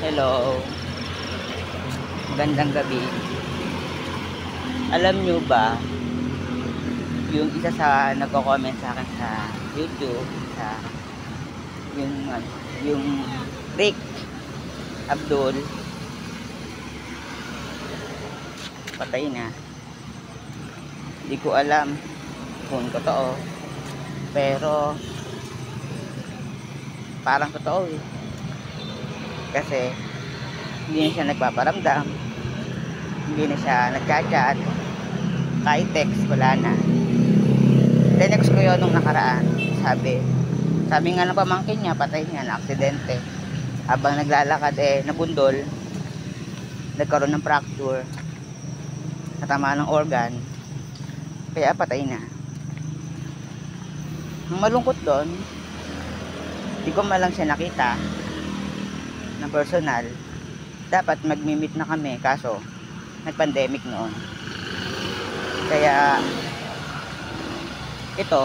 Hello, magandang gabi. Alam nyo ba, yung isa sa nagko-comment sa akin sa YouTube, sa yung Rick Abdul, patay na. Hindi ko alam kung totoo, pero parang totoo eh. Kasi hindi na siya nagpaparamdam, hindi na siya nagchat-chat, kahit text wala na. Tinext ko yun nung nakaraan. Sabi nga ng pamangkin niya, patay niya, na aksidente. Habang naglalakad nabundol, nagkaroon ng fracture, natama ng organ, kaya patay na. Ang malungkot doon, hindi ko malang siya nakita ng personal. Dapat magmi-meet na kami, kaso nag-pandemic noon. Kaya ito,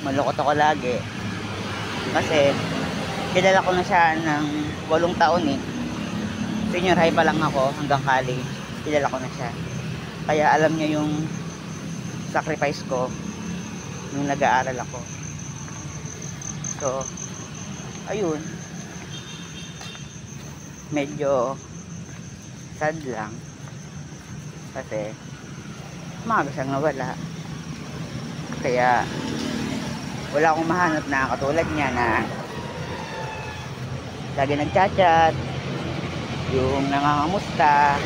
malungkot ako lagi kasi kilala ko na siya ng 8 taon eh. Senior high pa lang ako hanggang college, kilala ko na siya. Kaya alam niya yung sacrifice ko nung nag-aaral ako. So ayun, medyo sad lang kasi maaga siyang nawala. Kaya wala akong mahanap na katulad niya na lagi nagchat-chat, yung nangangamusta.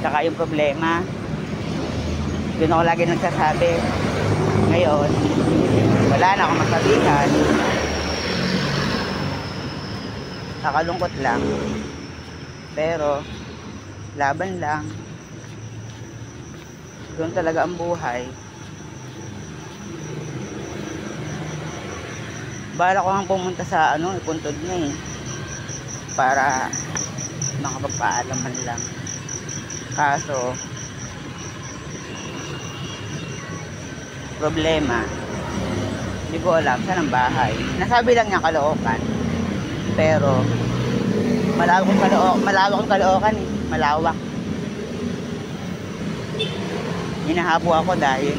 Saka yung problema, doon ako lagi nagsasabi. Ngayon wala na akong masabihan. Nakalungkot lang, pero laban lang. Doon talaga ang buhay. Bala ko nga pumunta sa ipuntod na eh, para makapagpaalam man lang. Kaso problema, hindi ko alam saan ang bahay. Nasabi lang niya Caloocan, pero malawak ang Caloocan eh, malawak. Hinahabo ako dahil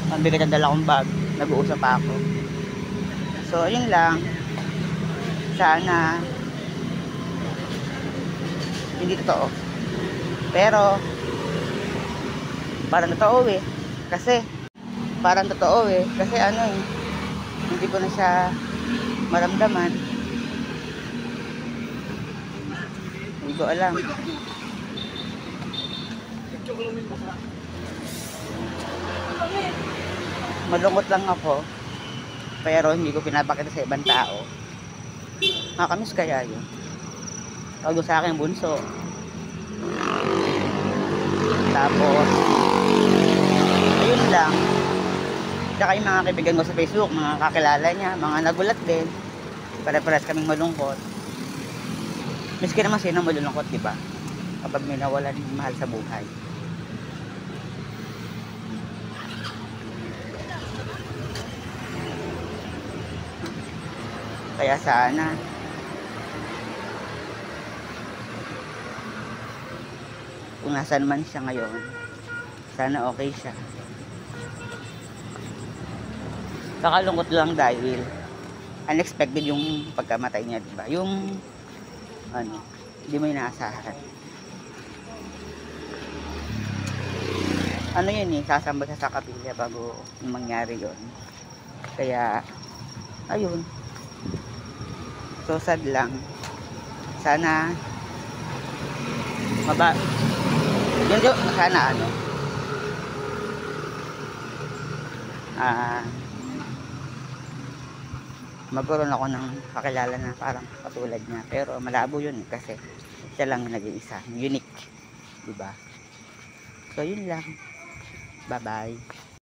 ang bigat ang dala kong bag, nag-uusap ako. So yun lang, sana hindi totoo, pero parang totoo eh, kasi hindi ko na siya maramdaman. Hindi ko alam. Malungkot lang ako, pero hindi ko pinapakita sa ibang tao. Nakakamiss kaya yun. Tawag sa akin bunso. Tapos ayun lang. Tsaka yung mga kaibigan ko sa Facebook, mga kakilala niya, mga nagulat din. Pare-pares kaming malungkot. Miski naman sino malulungkot, di ba? Kapag may nawalan ng mahal sa buhay. Kaya sana kung nasan man siya ngayon, sana okay siya. Kakalungkot lang dahil unexpected yung pagkamatay niya, di ba? Yung hindi mo inaasahan. Yun eh, sasamba siya sa kapilya bago mangyari yun. Kaya ayun, so sad lang. Sana sana magkaroon ako ng kakilala na parang katulad niya, pero malabo yun kasi siya lang nag-iisa, unique, diba? So yun lang, bye bye.